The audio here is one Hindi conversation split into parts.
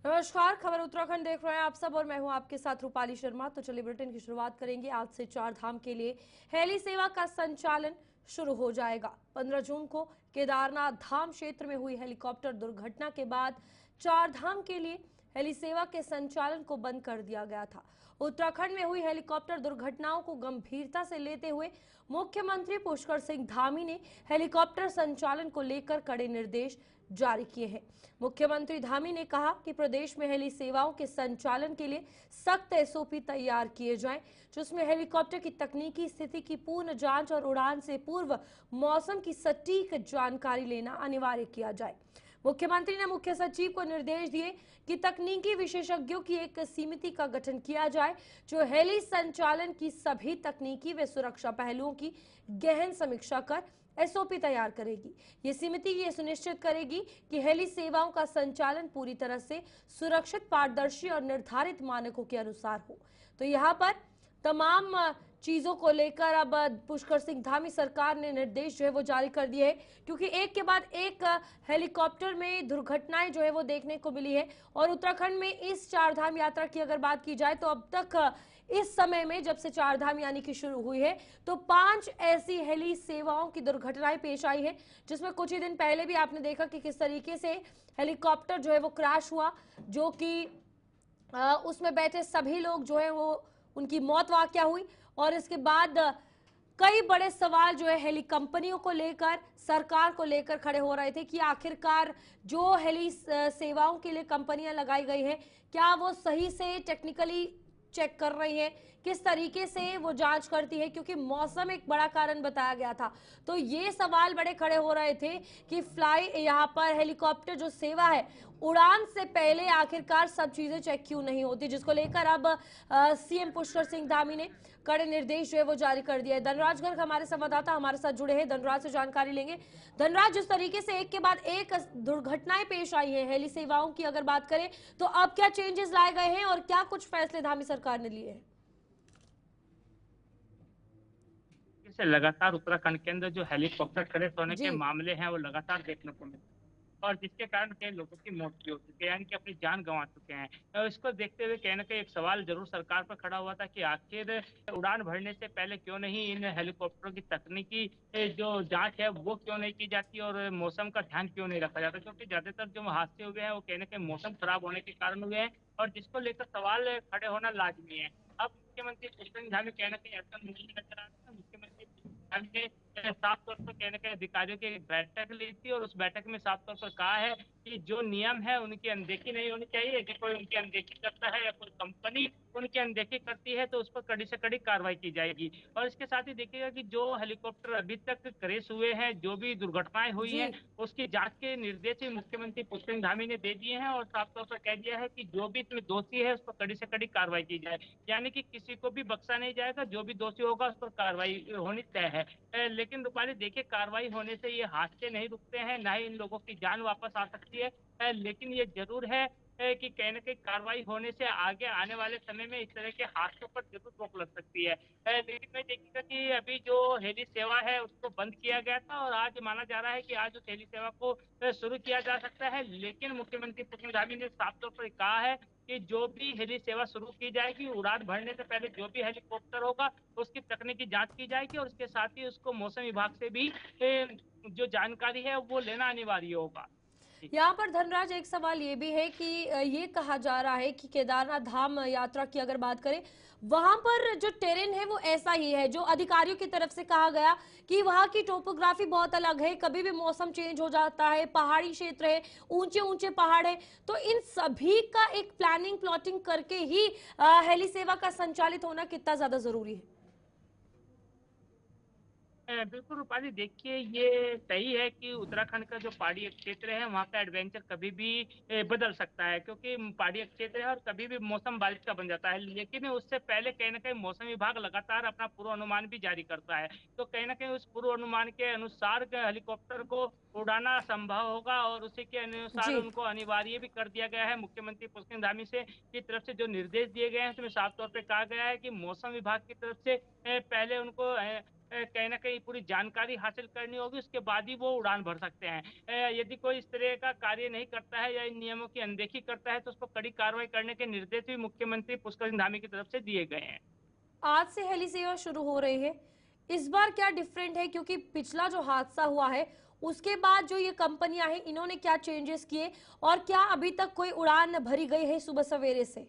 नमस्कार, खबर उत्तराखंड देख रहे हैं आप सब और मैं हूं आपके साथ रूपाली शर्मा। तो चलिए बुलेटिन की शुरुआत करेंगे। आज से 4 धाम के लिए हेली सेवा का संचालन शुरू हो जाएगा। 15 जून को केदारनाथ धाम क्षेत्र में हुई हेलीकॉप्टर दुर्घटना के बाद 4 धाम के लिए हेली सेवा के संचालन को बंद कर दिया गया था। उत्तराखंड में हुई हेलीकॉप्टर दुर्घटनाओं को गंभीरता से लेते हुए मुख्यमंत्री पुष्कर सिंह धामी ने हेलीकॉप्टर संचालन को लेकर कड़े निर्देश जारी किए हैं। मुख्यमंत्री धामी ने कहा कि प्रदेश में हेली सेवाओं के संचालन के लिए सख्त एसओपी तैयार किए जाएं, जिसमें हेलीकॉप्टर की तकनीकी स्थिति की पूर्ण जांच और उड़ान से पूर्व मौसम की सटीक जानकारी लेना अनिवार्य किया जाए। मुख्यमंत्री ने मुख्य सचिव को निर्देश दिए कि तकनीकी विशेषज्ञों की एक समिति का गठन किया जाए, जो हेली संचालन की सभी तकनीकी व सुरक्षा पहलुओं की गहन समीक्षा कर एसओपी तैयार करेगी। ये समिति ये सुनिश्चित करेगी कि हेली सेवाओं का संचालन पूरी तरह से सुरक्षित, पारदर्शी और निर्धारित मानकों के अनुसार हो। तो यहाँ पर तमाम चीजों को लेकर अब पुष्कर सिंह धामी सरकार ने निर्देश जो है वो जारी कर दिए हैं, क्योंकि एक के बाद एक हेलीकॉप्टर में दुर्घटनाएं जो है वो देखने को मिली है। और उत्तराखंड में इस 4 धाम यात्रा की अगर बात की जाए तो अब तक इस समय में जब से 4 धाम यानी कि शुरू हुई है तो 5 ऐसी हेली सेवाओं की दुर्घटनाएं पेश आई है, जिसमें कुछ ही दिन पहले भी आपने देखा कि किस तरीके से हेलीकॉप्टर जो है वो क्रैश हुआ, जो कि उसमें बैठे सभी लोग जो है वो उनकी मौत वाकया हुई। और इसके बाद कई बड़े सवाल जो है हेली कंपनियों को लेकर, सरकार को लेकर खड़े हो रहे थे कि आखिरकार जो हेली सेवाओं के लिए कंपनियां लगाई गई हैं, क्या वो सही से टेक्निकली चेक कर रही है, किस तरीके से वो जांच करती है, क्योंकि मौसम एक बड़ा कारण बताया गया था। तो ये सवाल बड़े खड़े हो रहे थे कि यहाँ पर हेलीकॉप्टर जो सेवा है, उड़ान से पहले आखिरकार सब चीजें चेक क्यों नहीं होती, जिसको लेकर अब सीएम पुष्कर सिंह धामी ने कड़े निर्देश जो है वो जारी कर दिया है। धनराज गर्ग हमारे संवाददाता हमारे साथ जुड़े हैं, धनराज से जानकारी लेंगे। धनराज, जिस तरीके से एक के बाद एक दुर्घटनाएं पेश आई है हेली सेवाओं की अगर बात करें, तो अब क्या चेंजेस लाए गए हैं और क्या कुछ फैसले धामी सरकार ने लिए हैं? से लगातार उत्तराखंड के अंदर जो हेलीकॉप्टर क्रैश होने जी। के मामले हैं वो लगातार देखने को मिलते हैं और जिसके कारण कई लोगों की मौत भी हो चुकी है, यानी कि अपनी जान गंवा चुके हैं। इसको देखते हुए कहीं न कहीं एक सवाल जरूर सरकार पर खड़ा हुआ था कि आखिर उड़ान भरने से पहले क्यों नहीं इन हेलीकॉप्टरों की तकनीकी जो जांच है वो क्यों नहीं की जाती और मौसम का ध्यान क्यों नहीं रखा जाता, क्योंकि ज्यादातर जो हादसे हुए हैं वो कहीं न कहीं मौसम खराब होने के कारण हुए हैं और जिसको लेकर सवाल खड़े होना लाजमी है। अब मुख्यमंत्री पुष्कर सिंह धामी कहीं न कहीं ऐसा नहीं नजर आ रहा है। मुख्यमंत्री ने साफ तौर पर कहीं न कहीं अधिकारियों की एक बैठक ली थी और उस बैठक में साफ तौर पर कहा है कि जो नियम है उनकी अनदेखी नहीं होनी चाहिए। कि कोई उनकी अनदेखी करता है या कोई कंपनी उनकी अनदेखी करती है तो उस पर कड़ी से कड़ी कार्रवाई की जाएगी। और इसके साथ ही देखिएगा कि जो हेलीकॉप्टर अभी तक क्रैश हुए हैं, जो भी दुर्घटनाएं हुई जी। हैं, उसकी जांच के निर्देश भी मुख्यमंत्री पुष्कर सिंह धामी ने दे दिए हैं और साफ तौर पर कह दिया है कि जो भी इसमें दोषी है उस पर कड़ी से कड़ी कार्रवाई की जाए। यानी कि किसी को भी बख्शा नहीं जाएगा, जो भी दोषी होगा उस पर कार्रवाई होनी तय है। लेकिन रूपाली देखिए, कार्रवाई होने से ये हादसे नहीं रुकते हैं, ना ही इन लोगों की जान वापस आ सकती है। लेकिन ये जरूर है कि कहीं न कहीं कार्रवाई होने से आगे आने वाले समय में इस तरह के हादसों पर ज़रूर रोक लग सकती है। लेकिन मैं देखिएगा कि अभी जो हेली सेवा है उसको बंद किया गया था और आज माना जा रहा है कि आज उस हेली सेवा को शुरू किया जा सकता है। लेकिन मुख्यमंत्री पुष्कर धामी ने साफ तौर पर कहा है कि जो भी हेली सेवा शुरू की जाएगी, उड़ान भरने से पहले जो भी हेलीकॉप्टर होगा उसकी तकनीकी जाँच की जाएगी और उसके साथ ही उसको मौसम विभाग से भी जो जानकारी है वो लेना अनिवार्य होगा। जी। यहाँ पर धनराज एक सवाल ये भी है कि ये कहा जा रहा है कि केदारनाथ धाम यात्रा की अगर बात करें, वहां पर जो टेरेन है वो ऐसा ही है, जो अधिकारियों की तरफ से कहा गया कि वहां की टोपोग्राफी बहुत अलग है, कभी भी मौसम चेंज हो जाता है, पहाड़ी क्षेत्र है, ऊंचे ऊंचे पहाड़ है। तो इन सभी का एक प्लानिंग प्लॉटिंग करके ही हेली सेवा का संचालित होना कितना ज्यादा जरूरी है? बिल्कुल रूपाली, देखिए ये सही है कि उत्तराखंड का जो पहाड़ी क्षेत्र है वहाँ का एडवेंचर कभी भी बदल सकता है, क्योंकि पहाड़ी क्षेत्र है और कभी भी मौसम बारिश का बन जाता है। लेकिन उससे पहले कहीं न कहीं मौसम विभाग लगातार अपना पूर्वानुमान भी जारी करता है। तो कहीं न कहीं उस पूर्वानुमान के अनुसार हेलीकॉप्टर को उड़ाना संभव होगा और उसी के अनुसार जी। उनको अनिवार्य भी कर दिया गया है। मुख्यमंत्री पुष्कर धामी से की तरफ से जो निर्देश दिए गए हैं उसमें साफ तौर पे कहा गया है कि मौसम विभाग की तरफ से पहले उनको कहीं ना कहीं पूरी जानकारी हासिल करनी होगी, उसके बाद ही वो उड़ान भर सकते हैं। यदि कोई इस तरह का कार्य नहीं करता है या इन नियमों की अनदेखी करता है तो उस पर कड़ी कार्रवाई करने के निर्देश भी मुख्यमंत्री पुष्कर सिंह धामी की तरफ से दिए गए हैं। आज से हेली सेवा शुरू हो रही है, इस बार क्या डिफरेंट है? क्योंकि पिछला जो हादसा हुआ है उसके बाद जो ये कंपनियां हैं इन्होंने क्या चेंजेस किए, और क्या अभी तक कोई उड़ान भरी गई है सुबह सवेरे से?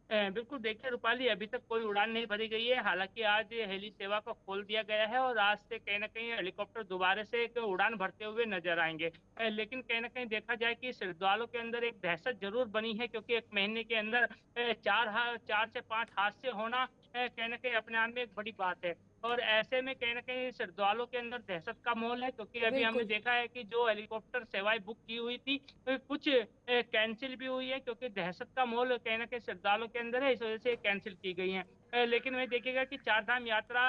बिल्कुल, देखिए रूपाली, अभी तक कोई उड़ान नहीं भरी गई है। हालांकि आज हेली सेवा को खोल दिया गया है और आज से कहीं ना कहीं हेलीकॉप्टर दोबारा से एक उड़ान भरते हुए नजर आएंगे। लेकिन कहीं ना कहीं देखा जाए कि श्रद्धालुओं के अंदर एक दहशत जरूर बनी है, क्योंकि एक महीने के अंदर 4 से 5 हादसे होना कहीं ना कहीं अपने आप में एक बड़ी बात है। और ऐसे में कहीं ना कहीं श्रद्धालुओं के अंदर दहशत का माहौल है, क्योंकि अभी हमने बिल्कुल। देखा है कि जो हेलीकॉप्टर सेवाएं बुक की हुई थी कुछ कैंसिल भी हुई है, क्योंकि दहशत का माहौल कहीं ना कहीं श्रद्धालुओं के अंदर है, इस वजह से कैंसिल की गई है। लेकिन वही देखिएगा कि चार धाम यात्रा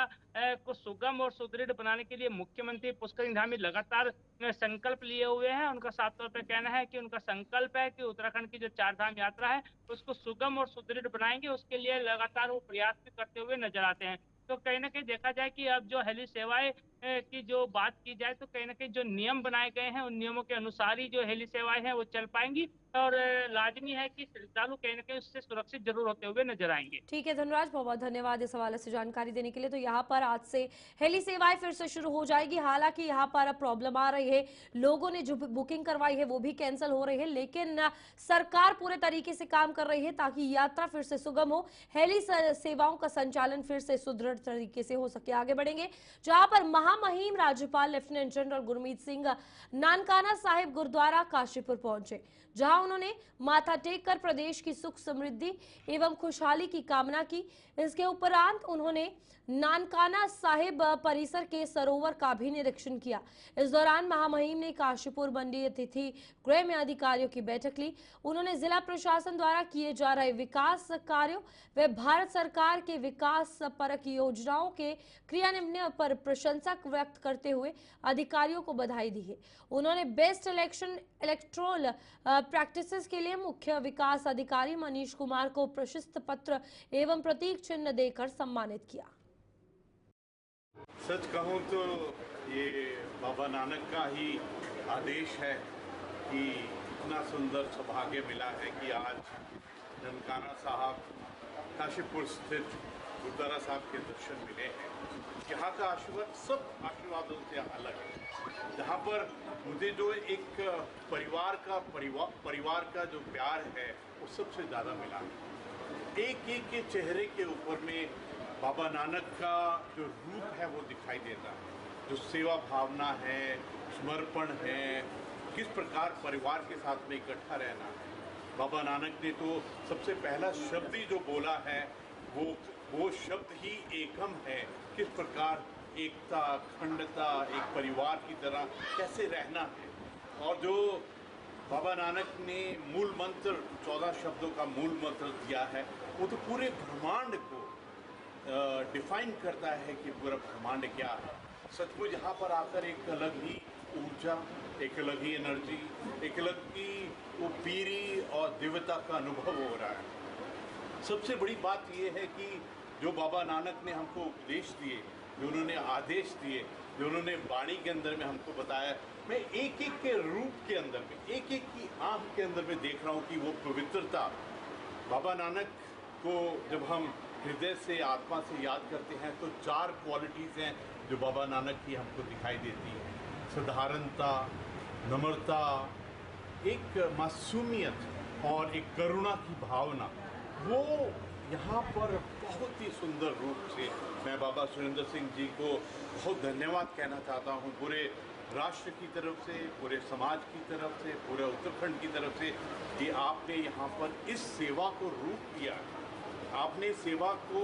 को सुगम और सुदृढ़ बनाने के लिए मुख्यमंत्री पुष्कर सिंह धामी लगातार संकल्प लिए हुए हैं। उनका साफ तौर पर कहना है कि उनका संकल्प है कि उत्तराखंड की जो चार धाम यात्रा है उसको सुगम और सुदृढ़ बनाएंगे। उसके लिए लगातार वो प्रयास भी करते हुए नजर आते हैं। तो कहीं ना कहीं देखा जाए कि अब जो हेली सेवाएं की जो बात की जाए तो कहीं ना कहीं जो नियम बनाए गए हैं उन नियमों के अनुसार ही जो हेली सेवाएं हैं वो चल पाएंगी। और लाजमी है कि श्रद्धालु कहीं ना कहीं उससे सुरक्षित जरूर होते हुए नजर आएंगे। ठीक है धनराज, बहुत बहुत धन्यवाद इस हवाले से जानकारी देने के लिए। तो यहाँ पर आज से हेली सेवाएं फिर से शुरू हो जाएगी। हालांकि यहाँ पर अब प्रॉब्लम आ रही है, लोगों ने जो बुकिंग करवाई है वो भी कैंसिल हो रही है, लेकिन सरकार पूरे तरीके से काम कर रही है ताकि यात्रा फिर से सुगम हो, हेली सेवाओं का संचालन फिर से सुदृढ़ तरीके से हो सके। आगे बढ़ेंगे जहां पर महामहिम राज्यपाल लेफ्टिनेंट जनरल गुरमीत सिंह नानकाना साहिब गुरुद्वारा काशीपुर पहुंचे, जहां उन्होंने माथा टेक कर प्रदेश की सुख समृद्धि एवं खुशहाली की कामना की। इसके उपरांत उन्होंने नानकाना साहिब परिसर के सरोवर का भी निरीक्षण किया। इस दौरान महामहिम ने काशीपुर मंडी अतिथि गृह में अधिकारियों की बैठक ली। उन्होंने जिला प्रशासन द्वारा किए जा रहे विकास कार्यों व भारत सरकार के विकास परक योजनाओं के क्रियान्वयन पर प्रशंसा व्यक्त करते हुए अधिकारियों को बधाई दी है। उन्होंने बेस्ट इलेक्ट्रोल प्रैक्टिसेस के लिए मुख्य विकास अधिकारी मनीष कुमार को प्रशस्ति पत्र एवं प्रतीक चिन्ह देकर सम्मानित किया। सच कहूँ तो ये बाबा नानक का ही आदेश है कि इतना सुंदर सौभाग्य मिला है कि आज ननकाना साहब काशीपुर स्थित गुरुद्वारा साहब के दर्शन मिले हैं। यहाँ का आशीर्वाद सब आशीर्वादों से अलग है। जहाँ पर मुझे जो एक परिवार का जो प्यार है वो सबसे ज़्यादा मिला है। एक एक के चेहरे के ऊपर में बाबा नानक का जो रूप है वो दिखाई देता है, जो सेवा भावना है, समर्पण है, किस प्रकार परिवार के साथ में इकट्ठा रहना है। बाबा नानक ने तो सबसे पहला शब्द ही जो बोला है वो शब्द ही एकम है। किस प्रकार एकता, अखंडता, एक परिवार की तरह कैसे रहना है। और जो बाबा नानक ने मूल मंत्र 14 शब्दों का मूल मंत्र दिया है वो तो पूरे ब्रह्मांड को डिफाइन करता है कि पूरा ब्रह्मांड क्या है। सचमुच यहाँ पर आकर एक अलग ही ऊर्जा, एक अलग ही एनर्जी, एक अलग ही वो पीरी और दिव्यता का अनुभव हो रहा है। सबसे बड़ी बात ये है कि जो बाबा नानक ने हमको उपदेश दिए, जो उन्होंने आदेश दिए, जो उन्होंने वाणी के अंदर में हमको बताया, मैं एक एक के रूप के अंदर में, एक एक की आँख के अंदर में देख रहा हूँ कि वो पवित्रता। बाबा नानक को जब हम हृदय से, आत्मा से याद करते हैं तो 4 क्वालिटीज़ हैं जो बाबा नानक की हमको दिखाई देती है। साधारणता, नम्रता, एक मासूमियत और एक करुणा की भावना। वो यहाँ पर बहुत ही सुंदर रूप से मैं बाबा सुरेंद्र सिंह जी को बहुत धन्यवाद कहना चाहता हूँ, पूरे राष्ट्र की तरफ से, पूरे समाज की तरफ से, पूरे उत्तराखंड की तरफ से, कि आपने यहाँ पर इस सेवा को रूप दिया है। आपने सेवा को,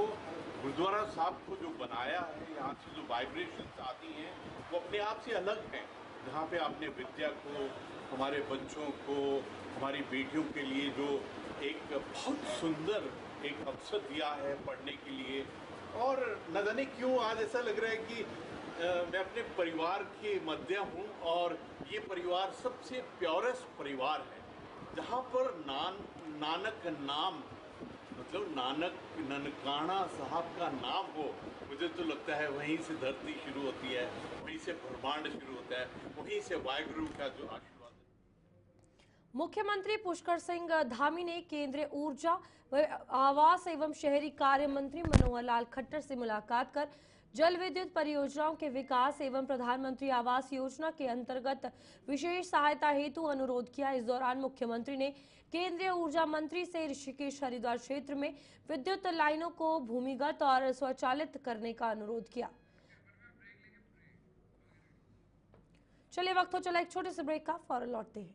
गुरुद्वारा साहब को जो बनाया है, यहाँ से जो वाइब्रेशंस आती हैं वो अपने आप से अलग हैं। जहाँ पे आपने विद्या को, हमारे बच्चों को, हमारी बेटियों के लिए जो एक बहुत सुंदर एक अवसर दिया है पढ़ने के लिए। और न जाने क्यों आज ऐसा लग रहा है कि मैं अपने परिवार के मध्य हूँ और ये परिवार सबसे प्योरेस्ट परिवार है, जहाँ पर नानक नाम मतलब नानक ननकाना साहब का नाम हो, मुझे तो लगता है वहीं से धरती शुरू होती है, वहीं से ब्रह्मांड शुरू होता है, वहीं से वाहिगुरु का जो आशीर्वाद है। मुख्यमंत्री पुष्कर सिंह धामी ने केंद्रीय ऊर्जा व आवास एवं शहरी कार्य मंत्री मनोहर लाल खट्टर से मुलाकात कर जल विद्युत परियोजनाओं के विकास एवं प्रधानमंत्री आवास योजना के अंतर्गत विशेष सहायता हेतु अनुरोध किया। इस दौरान मुख्यमंत्री ने केंद्रीय ऊर्जा मंत्री से ऋषिकेश हरिद्वार क्षेत्र में विद्युत लाइनों को भूमिगत और स्वचालित करने का अनुरोध किया। चलिए वक्त हो चला एक छोटे से ब्रेक का, फौरन लौटते हैं।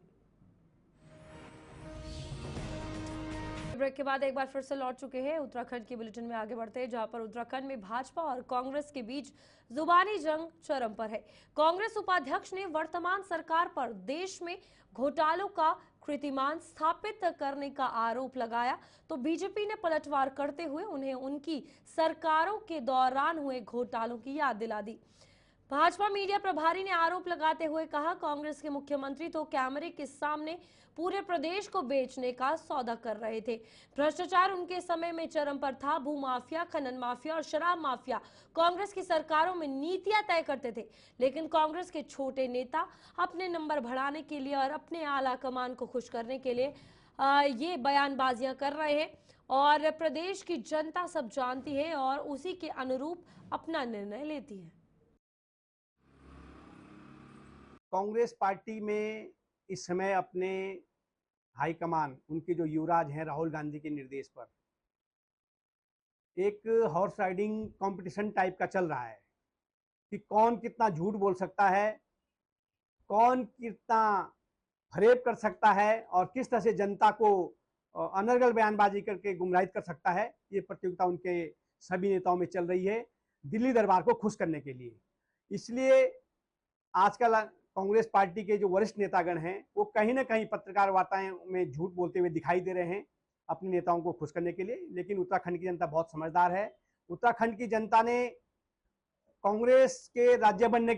ब्रेक के बाद एक बार फिर से लौट चुके हैं। उत्तराखंड के बुलेटिन में आगे बढ़ते हैं, जहां पर उत्तराखंड में भाजपा और कांग्रेस के बीच जुबानी जंग चरम पर है। कांग्रेस उपाध्यक्ष ने वर्तमान सरकार पर देश में घोटालों का कीर्तिमान स्थापित करने का आरोप लगाया, तो बीजेपी ने पलटवार करते हुए उन्हें उनकी सरकारों के दौरान हुए घोटालों की याद दिला दी। भाजपा मीडिया प्रभारी ने आरोप लगाते हुए कहा, कांग्रेस के मुख्यमंत्री तो कैमरे के सामने पूरे प्रदेश को बेचने का सौदा कर रहे थे। भ्रष्टाचार उनके समय में चरम पर था। भूमाफिया, खनन माफिया और शराब माफिया कांग्रेस की सरकारों में नीतियां तय करते थे, लेकिन कांग्रेस के छोटे नेता अपने नंबर बढ़ाने के लिए और अपने आला कमान को खुश करने के लिए ये बयानबाजियां कर रहे हैं और प्रदेश की जनता सब जानती है और उसी के अनुरूप अपना निर्णय लेती है। कांग्रेस पार्टी में इस समय अपने हाईकमान, उनके जो युवराज हैं राहुल गांधी के निर्देश पर एक हॉर्स राइडिंग कंपटीशन टाइप का चल रहा है कि कौन कितना झूठ बोल सकता है, कौन कितना फरेब कर सकता है और किस तरह से जनता को अनर्गल बयानबाजी करके गुमराहित कर सकता है। ये प्रतियोगिता उनके सभी नेताओं में चल रही है दिल्ली दरबार को खुश करने के लिए। इसलिए आजकल कांग्रेस पार्टी के जो वरिष्ठ नेतागण हैं वो कहीं ना कहीं पत्रकार वार्ताएं में झूठ बोलते हुए दिखाई दे रहे हैं अपने नेताओं को खुश करने के लिए। लेकिन उत्तराखंड की जनता बहुत समझदार है। उत्तराखंड की जनता ने कांग्रेस के राज्य बनने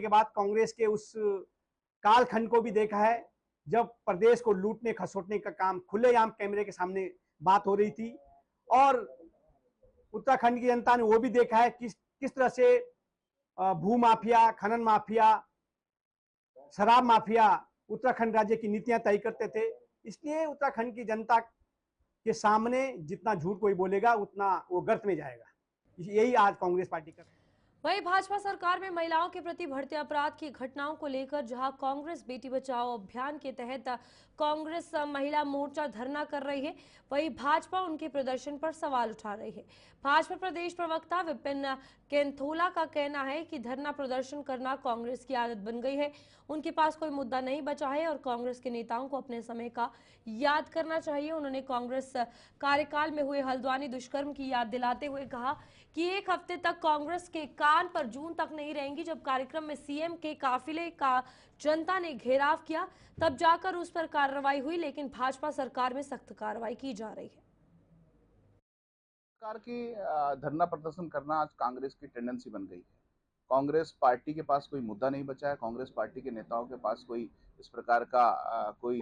के बाद कांग्रेस के उस कालखंड को भी देखा है जब प्रदेश को लूटने खसोटने का काम खुलेआम कैमरे के सामने बात हो रही थी, और उत्तराखंड की जनता ने वो भी देखा है किस तरह से भू माफिया, खनन माफिया, शराब माफिया उत्तराखंड राज्य की नीतियां तय करते थे। इसलिए उत्तराखंड की जनता के सामने जितना झूठ कोई बोलेगा उतना वो गर्त में जाएगा। यही आज कांग्रेस पार्टी का। वहीं भाजपा सरकार में महिलाओं के प्रति बढ़ते अपराध की घटनाओं को लेकर जहां कांग्रेस बेटी बचाओ अभियान के तहत कांग्रेस महिला मोर्चा धरना कर रही है, वहीं भाजपा उनके प्रदर्शन पर सवाल उठा रही है। भाजपा प्रदेश प्रवक्ता विपिन केंथोला का कहना है कि धरना प्रदर्शन करना कांग्रेस की आदत बन गई है। उनके पास कोई मुद्दा नहीं बचा है और कांग्रेस के नेताओं को अपने समय का याद करना चाहिए। उन्होंने कांग्रेस कार्यकाल में हुए हल्द्वानी दुष्कर्म की याद दिलाते हुए कहा कि एक हफ्ते तक कांग्रेस के कान पर जून तक नहीं रहेंगी। जब कार्यक्रम में सीएम के काफिले का जनता ने घेराव किया तब जाकर उस पर कार्रवाई हुई, लेकिन भाजपा सरकार में सख्त कार्रवाई की जा रही है। सरकार की धरना प्रदर्शन करना आज कांग्रेस की टेंडेंसी बन गई है। कांग्रेस पार्टी के पास कोई मुद्दा नहीं बचा है। कांग्रेस पार्टी के नेताओं के पास कोई इस प्रकार का कोई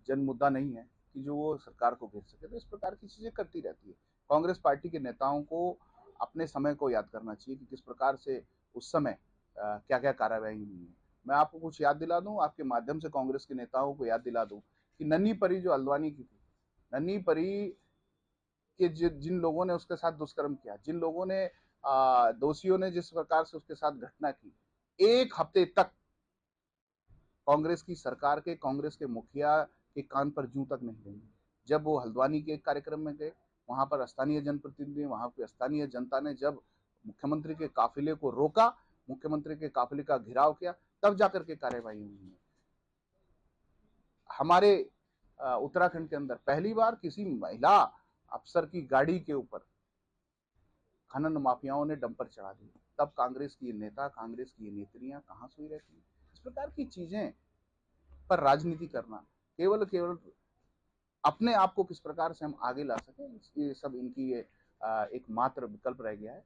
जन मुद्दा नहीं है कि जो वो सरकार को घेर सके। तो इस प्रकार की चीजें करती रहती है। कांग्रेस पार्टी के नेताओं को अपने समय को याद करना चाहिए कि किस प्रकार से उस समय क्या क्या कार्रवाई हुई है। मैं आपको कुछ याद दिला दूं, आपके माध्यम से कांग्रेस के नेताओं को याद दिला दूं कि नन्ही परी जो हल्द्वानी की थी, नन्ही परी के जिन लोगों ने उसके साथ दुष्कर्म किया, जिन लोगों ने दोषियों ने जिस प्रकार से उसके साथ घटना की, एक हफ्ते तक कांग्रेस की सरकार के, कांग्रेस के मुखिया के कान पर जूं तक नहीं रहेंगे। जब वो हल्द्वानी के एक कार्यक्रम में गए, वहां पर स्थानीय जनप्रतिनिधि, वहां पर स्थानीय जनता ने जब मुख्यमंत्री के काफिले को रोका, मुख्यमंत्री के काफिले का घेराव किया, तब जाकर के कार्रवाई हुई है। हमारे उत्तराखंड के अंदर पहली बार किसी महिला अफसर की गाड़ी के ऊपर खनन माफियाओं ने डंपर चढ़ा दी। तब कांग्रेस की नेता, कांग्रेस की नेत्रियां कहां सोई रहती हैं? इस प्रकार की चीजें पर राजनीति करना, केवल अपने आप को किस प्रकार से हम आगे ला सकें, ये सब इनकी एक मात्र विकल्प रह गया है।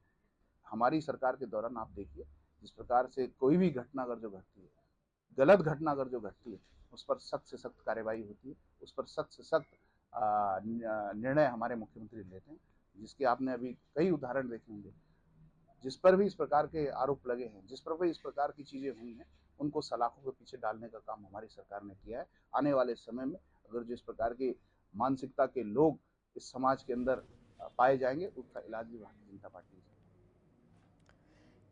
हमारी सरकार के दौरान आप देखिए जिस प्रकार से कोई भी घटना अगर जो घटती है, गलत घटना अगर जो घटती है, उस पर सख्त से सख्त कार्रवाई होती है, उस पर सख्त से सख्त निर्णय हमारे मुख्यमंत्री लेते हैं, जिसके आपने अभी कई उदाहरण देखे होंगे। जिस पर भी इस प्रकार के आरोप लगे हैं, जिस पर भी इस प्रकार की चीजें हुई हैं, उनको सलाखों के पीछे डालने का काम हमारी सरकार ने किया है। आने वाले समय में अगर जिस प्रकार की मानसिकता के लोग इस समाज के अंदर पाए जाएंगे, उसका इलाज भी भारतीय जनता पार्टी से।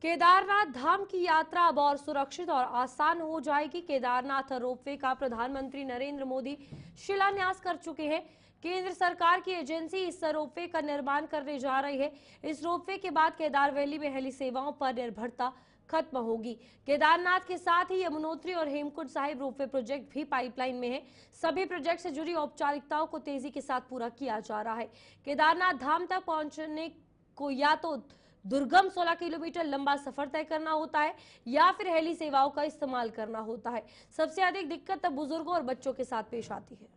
केदारनाथ धाम की यात्रा अब और सुरक्षित और आसान हो जाएगी। केदारनाथ रोपवे का प्रधानमंत्री नरेंद्र मोदी शिलान्यास कर चुके हैं। केंद्र सरकार की एजेंसी इस रोपवे का निर्माण करने जा रही है। इस रोपवे के बाद केदार वैली में हेली सेवाओं पर निर्भरता खत्म होगी। केदारनाथ के साथ ही यमुनोत्री और हेमकुंड साहिब रोपवे प्रोजेक्ट भी पाइपलाइन में है। सभी प्रोजेक्ट से जुड़ी औपचारिकताओं को तेजी के साथ पूरा किया जा रहा है। केदारनाथ धाम तक पहुंचने को या तो दुर्गम 16 किलोमीटर लंबा सफर तय करना होता है या फिर हेली सेवाओं का इस्तेमाल करना होता है। सबसे अधिक दिक्कत तब बुजुर्गों और बच्चों के साथ पेश आती है।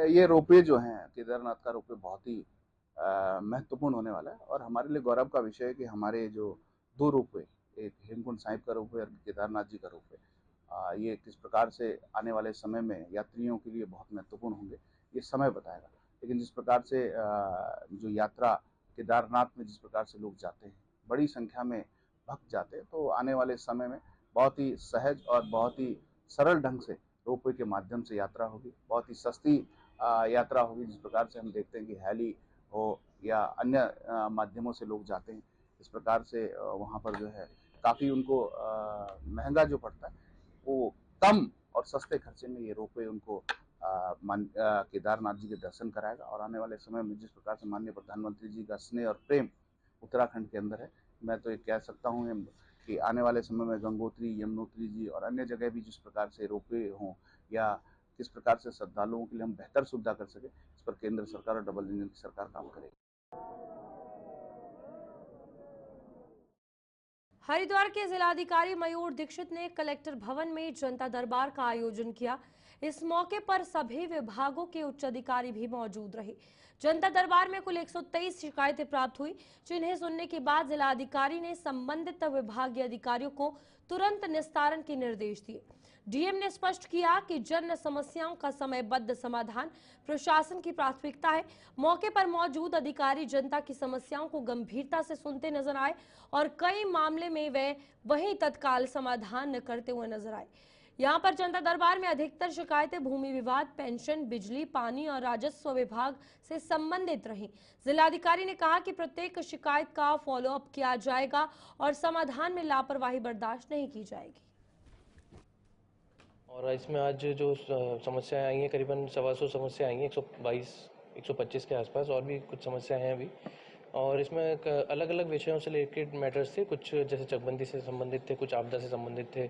ये रोपवे जो है, केदारनाथ का रोपवे बहुत ही महत्वपूर्ण होने वाला है और हमारे लिए गौरव का विषय है कि हमारे जो 2 रोपवे, एक हेमकुंड साहिब का रोपवे और केदारनाथ जी का रोपवे, ये किस प्रकार से आने वाले समय में यात्रियों के लिए बहुत महत्वपूर्ण होंगे, ये समय बताएगा। लेकिन जिस प्रकार से जो यात्रा केदारनाथ में जिस प्रकार से लोग जाते हैं, बड़ी संख्या में भक्त जाते हैं, तो आने वाले समय में बहुत ही सहज और बहुत ही सरल ढंग से रोपवे के माध्यम से यात्रा होगी। बहुत ही सस्ती यात्रा होगी। जिस प्रकार से हम देखते हैं कि हेली हो या अन्य माध्यमों से लोग जाते हैं, इस प्रकार से वहाँ पर जो है काफ़ी उनको महंगा जो पड़ता है, वो कम और सस्ते खर्चे में ये रोपवे उनको केदारनाथ जी के दर्शन कराएगा। और आने वाले समय में जिस प्रकार से माननीय प्रधानमंत्री जी का स्नेह और प्रेम उत्तराखंड के अंदर है, मैं तो ये कह सकता हूँ कि आने वाले समय में गंगोत्री, यमुनोत्री जी और अन्य जगह भी जिस प्रकार से रोपवे हों या किस प्रकार से श्रद्धालुओं के लिए हम बेहतर सुविधा कर सके, इस पर केंद्र सरकार और डबल इंजन की सरकार काम करेगी। हरिद्वार के जिलाधिकारी मयूर दीक्षित ने कलेक्टर भवन में जनता दरबार का आयोजन किया। इस मौके पर सभी विभागों के उच्च अधिकारी भी मौजूद रहे। जनता दरबार में कुल 123 शिकायतें प्राप्त हुई, जिन्हें सुनने के बाद जिलाधिकारी ने संबंधित विभागीय अधिकारियों को तुरंत निस्तारण के निर्देश दिए। डीएम ने स्पष्ट किया कि जन समस्याओं का समयबद्ध समाधान प्रशासन की प्राथमिकता है। मौके पर मौजूद अधिकारी जनता की समस्याओं को गंभीरता से सुनते नजर आए और कई मामले में वे वहीं तत्काल समाधान करते हुए नजर आए। यहां पर जनता दरबार में अधिकतर शिकायतें भूमि विवाद, पेंशन, बिजली, पानी और राजस्व विभाग से संबंधित रहीं। जिलाधिकारी ने कहा कि प्रत्येक शिकायत का फॉलोअप किया जाएगा और समाधान में लापरवाही बर्दाश्त नहीं की जाएगी। और इसमें आज जो समस्याएं आई हैं, करीबन 125 समस्या आई हैं, 125 के आसपास, और भी कुछ समस्याएं हैं अभी। और इसमें अलग अलग विषयों से रिलेटेड मैटर्स थे। कुछ जैसे चकबंदी से संबंधित थे, कुछ आपदा से संबंधित थे,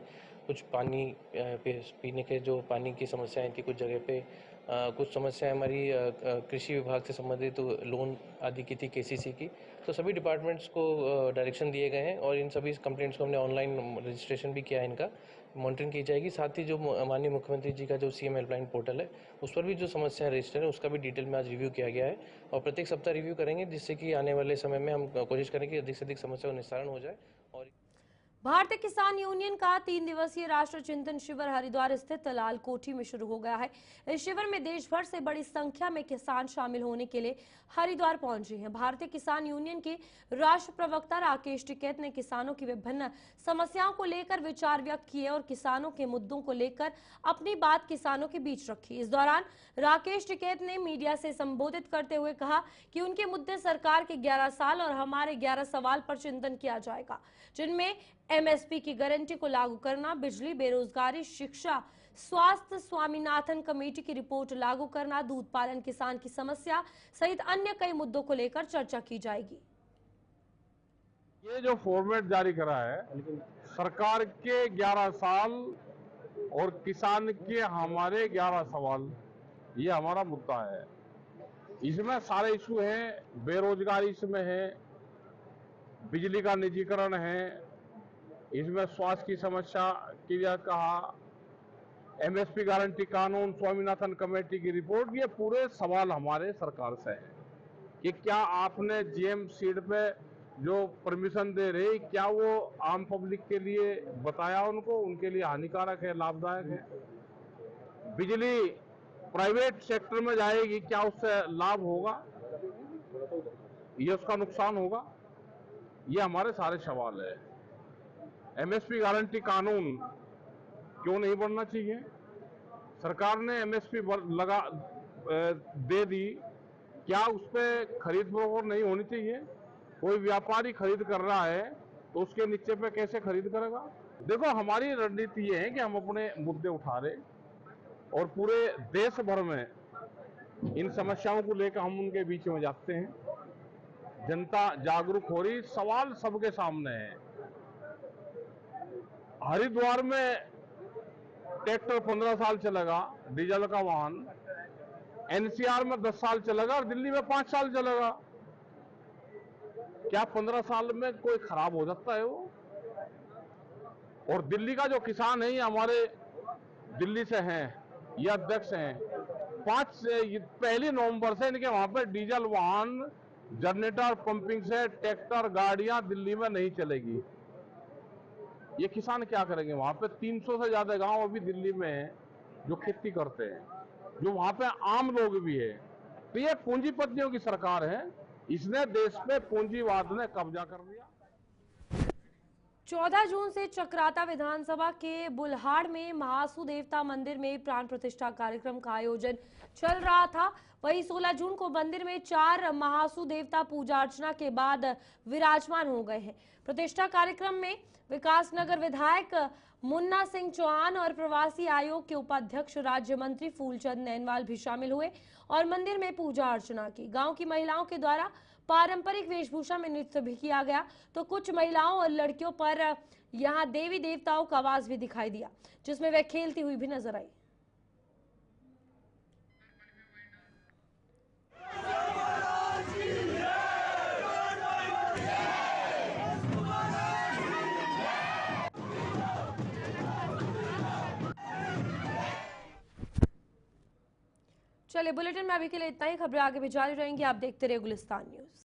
कुछ पानी पीने के जो पानी की समस्याएं थी कुछ जगह पे, कुछ समस्याएं हमारी कृषि विभाग से संबंधित लोन आदि की थी, केसीसी की। तो सभी डिपार्टमेंट्स को डायरेक्शन दिए गए हैं और इन सभी कंप्लेंट्स को हमने ऑनलाइन रजिस्ट्रेशन भी किया है, इनका मॉनिटरिंग की जाएगी। साथ ही जो माननीय मुख्यमंत्री जी का जो सीएम हेल्पलाइन पोर्टल है, उस पर भी जो समस्या रजिस्टर है उसका भी डिटेल में आज रिव्यू किया गया है और प्रत्येक सप्ताह रिव्यू करेंगे, जिससे कि आने वाले समय में हम कोशिश करें कि अधिक से अधिक समस्या का निस्तारण हो जाए। और भारतीय किसान यूनियन का 3 दिवसीय राष्ट्र चिंतन शिविर हरिद्वार स्थित लाल कोठी में शुरू हो गया है। इस शिविर में देश भर से बड़ी संख्या में किसान शामिल होने के लिए हरिद्वार पहुंचे हैं। भारतीय किसान यूनियन के राष्ट्र प्रवक्ता राकेश टिकैत ने किसानों की विभिन्न समस्याओं को लेकर विचार व्यक्त किए और किसानों के मुद्दों को लेकर अपनी बात किसानों के बीच रखी। इस दौरान राकेश टिकैत ने मीडिया से संबोधित करते हुए कहा कि उनके मुद्दे सरकार के 11 साल और हमारे 11 सवाल पर चिंतन किया जाएगा, जिनमें एमएसपी की गारंटी को लागू करना, बिजली, बेरोजगारी, शिक्षा, स्वास्थ्य, स्वामीनाथन कमेटी की रिपोर्ट लागू करना, दूध पालन किसान की समस्या सहित अन्य कई मुद्दों को लेकर चर्चा की जाएगी। ये जो फॉर्मेट जारी करा है, सरकार के 11 साल और किसान के हमारे 11 सवाल, ये हमारा मुद्दा है। इसमें सारे इशू हैं, बेरोजगारी इसमें है, बिजली का निजीकरण है, इसमें स्वास्थ्य की समस्या की कहा, एमएसपी गारंटी कानून, स्वामीनाथन कमेटी की रिपोर्ट, ये पूरे सवाल हमारे सरकार से हैं कि क्या आपने जीएम सीड पे जो परमिशन दे रहे, क्या वो आम पब्लिक के लिए बताया उनको, उनके लिए हानिकारक है, लाभदायक है। बिजली प्राइवेट सेक्टर में जाएगी, क्या उससे लाभ होगा, ये उसका नुकसान होगा? ये हमारे सारे सवाल है। एमएसपी गारंटी कानून क्यों नहीं बनना चाहिए? सरकार ने एमएसपी लगा दे दी, क्या उस पर खरीद फरोख्त नहीं होनी चाहिए? कोई व्यापारी खरीद कर रहा है तो उसके नीचे पे कैसे खरीद करेगा? देखो, हमारी रणनीति ये है कि हम अपने मुद्दे उठा रहे और पूरे देश भर में इन समस्याओं को लेकर हम उनके बीच में जाते हैं। जनता जागरूक हो रही, सवाल सबके सामने है। हरिद्वार में ट्रैक्टर 15 साल चलेगा, डीजल का वाहन, एनसीआर में 10 साल चलेगा और दिल्ली में 5 साल चलेगा। क्या 15 साल में कोई खराब हो सकता है वो? और दिल्ली का जो किसान है, ये हमारे दिल्ली से हैं, ये अध्यक्ष हैं, 1 नवंबर से इनके वहां पर डीजल वाहन, जनरेटर, पंपिंग से ट्रैक्टर, गाड़ियां दिल्ली में नहीं चलेगी। ये किसान क्या करेंगे? वहां पे 300 से ज्यादा गांव अभी दिल्ली में हैं जो खेती करते हैं, जो वहां पे आम लोग भी है। तो ये पूंजीपतियों की सरकार है, इसने देश पे पूंजीवाद ने कब्जा कर लिया। 14 जून से चक्राता विधानसभा के बुल्हाड़ में महासू देवता मंदिर में प्राण प्रतिष्ठा कार्यक्रम का आयोजन चल रहा था। वहीं 16 जून को मंदिर में 4 महासू देवता पूजा अर्चना के बाद विराजमान हो गए हैं। प्रतिष्ठा कार्यक्रम में विकासनगर विधायक मुन्ना सिंह चौहान और प्रवासी आयोग के उपाध्यक्ष राज्य मंत्री फूलचंद नैनवाल भी शामिल हुए और मंदिर में पूजा अर्चना की। गांव की महिलाओं के द्वारा पारंपरिक वेशभूषा में नृत्य भी किया गया, तो कुछ महिलाओं और लड़कियों पर यहां देवी देवताओं का आवाज भी दिखाई दिया, जिसमें वह खेलती हुई भी नजर आई। चलिए, बुलेटिन में अभी के लिए इतना ही। खबरें आगे भी जारी रहेंगी, आप देखते रहिए गुलिस्तान न्यूज।